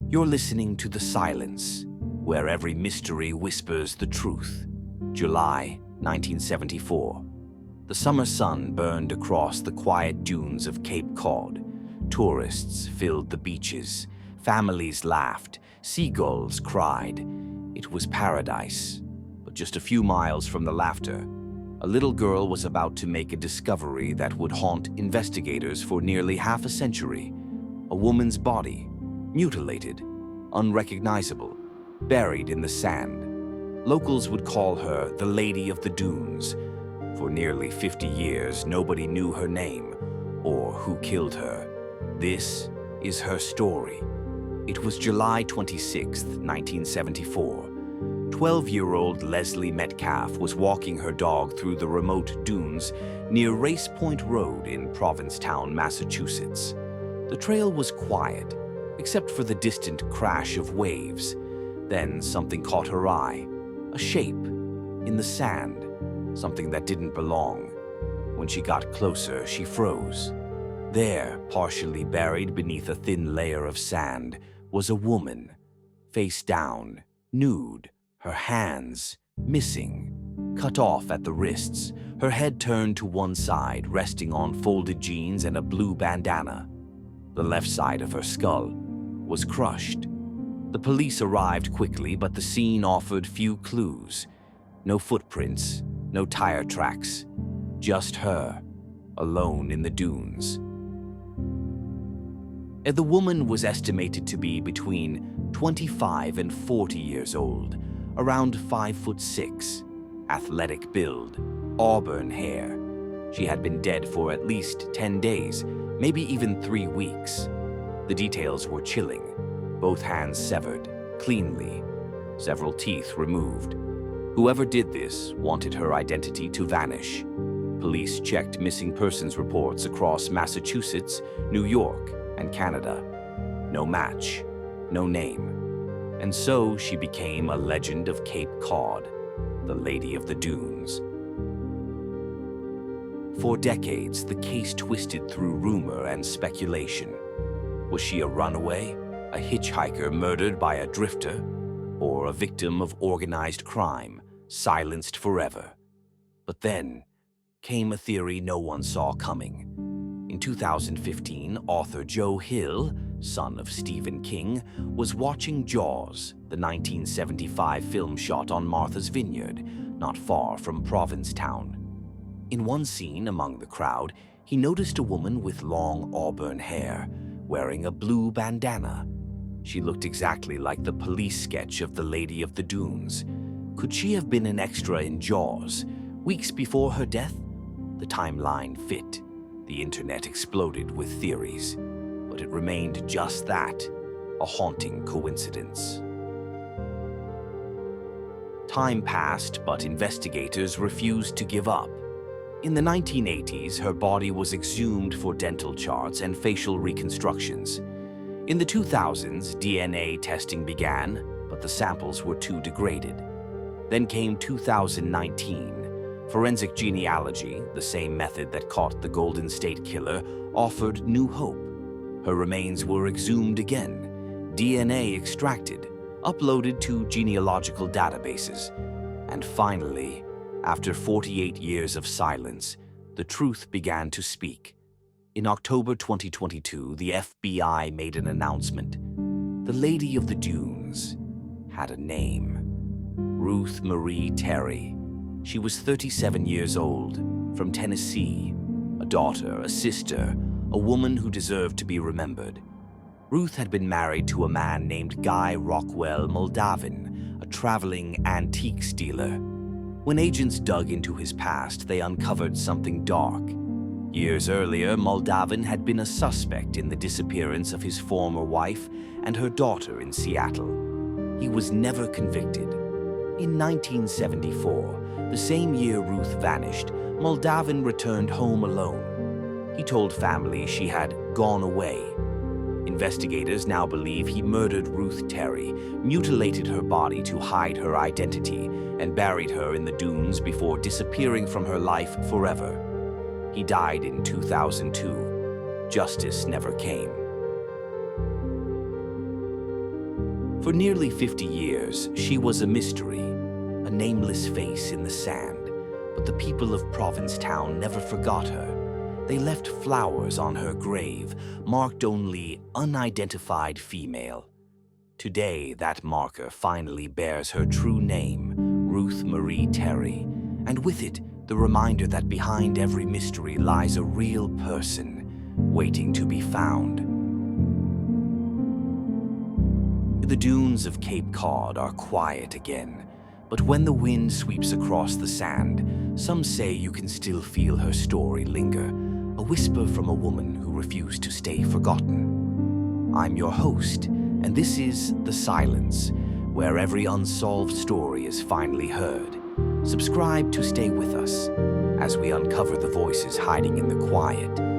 You're listening to The Silence, where every mystery whispers the truth. July 1974. The summer sun burned across the quiet dunes of Cape Cod. Tourists filled the beaches. Families laughed. Seagulls cried. It was paradise. But just a few miles from the laughter, a little girl was about to make a discovery that would haunt investigators for nearly half a century. A woman's body, mutilated, unrecognizable, buried in the sand. Locals would call her the Lady of the Dunes. For nearly 50 years, nobody knew her name or who killed her. This is her story. It was July 26, 1974. 12-year-old Leslie Metcalf was walking her dog through the remote dunes near Race Point Road in Provincetown, Massachusetts. The trail was quiet, except for the distant crash of waves. Then something caught her eye, a shape in the sand, something that didn't belong. When she got closer, she froze. There, partially buried beneath a thin layer of sand, was a woman, face down, nude, her hands missing, cut off at the wrists, her head turned to one side, resting on folded jeans and a blue bandana. The left side of her skull was crushed. The police arrived quickly, but the scene offered few clues. No footprints, no tire tracks, just her, alone in the dunes. The woman was estimated to be between 25 and 40 years old, around 5'6", athletic build, auburn hair. She had been dead for at least 10 days, maybe even 3 weeks. The details were chilling. Both hands severed, cleanly, several teeth removed. Whoever did this wanted her identity to vanish. Police checked missing persons reports across Massachusetts, New York, and Canada. No match, no name. And so she became a legend of Cape Cod, the Lady of the Dunes. For decades, the case twisted through rumor and speculation. Was she a runaway, a hitchhiker murdered by a drifter, or a victim of organized crime, silenced forever? But then came a theory no one saw coming. In 2015, author Joe Hill, son of Stephen King, was watching Jaws, the 1975 film shot on Martha's Vineyard, not far from Provincetown. In one scene among the crowd, he noticed a woman with long auburn hair, wearing a blue bandana. She looked exactly like the police sketch of the Lady of the Dunes. Could she have been an extra in Jaws, weeks before her death? The timeline fit. The internet exploded with theories, but it remained just that, a haunting coincidence. Time passed, but investigators refused to give up. In the 1980s, her body was exhumed for dental charts and facial reconstructions. In the 2000s, DNA testing began, but the samples were too degraded. Then came 2019. Forensic genealogy, the same method that caught the Golden State Killer, offered new hope. Her remains were exhumed again, DNA extracted, uploaded to genealogical databases. And finally, after 48 years of silence, the truth began to speak. In October 2022, the FBI made an announcement. The Lady of the Dunes had a name. Ruth Marie Terry. She was 37 years old, from Tennessee, a daughter, a sister, a woman who deserved to be remembered. Ruth had been married to a man named Guy Rockwell Moldavin, a traveling antiques dealer. When agents dug into his past, they uncovered something dark. Years earlier, Moldavin had been a suspect in the disappearance of his former wife and her daughter in Seattle. He was never convicted. In 1974, the same year Ruth vanished, Moldavin returned home alone. He told family she had gone away. Investigators now believe he murdered Ruth Terry, mutilated her body to hide her identity, and buried her in the dunes before disappearing from her life forever. He died in 2002. Justice never came. For nearly 50 years, she was a mystery, a nameless face in the sand, but the people of Provincetown never forgot her. They left flowers on her grave, marked only unidentified female. Today, that marker finally bears her true name, Ruth Marie Terry, and with it, the reminder that behind every mystery lies a real person, waiting to be found. The dunes of Cape Cod are quiet again, but when the wind sweeps across the sand, some say you can still feel her story linger, a whisper from a woman who refused to stay forgotten. I'm your host, and this is The Silence, where every unsolved story is finally heard. Subscribe to stay with us as we uncover the voices hiding in the quiet.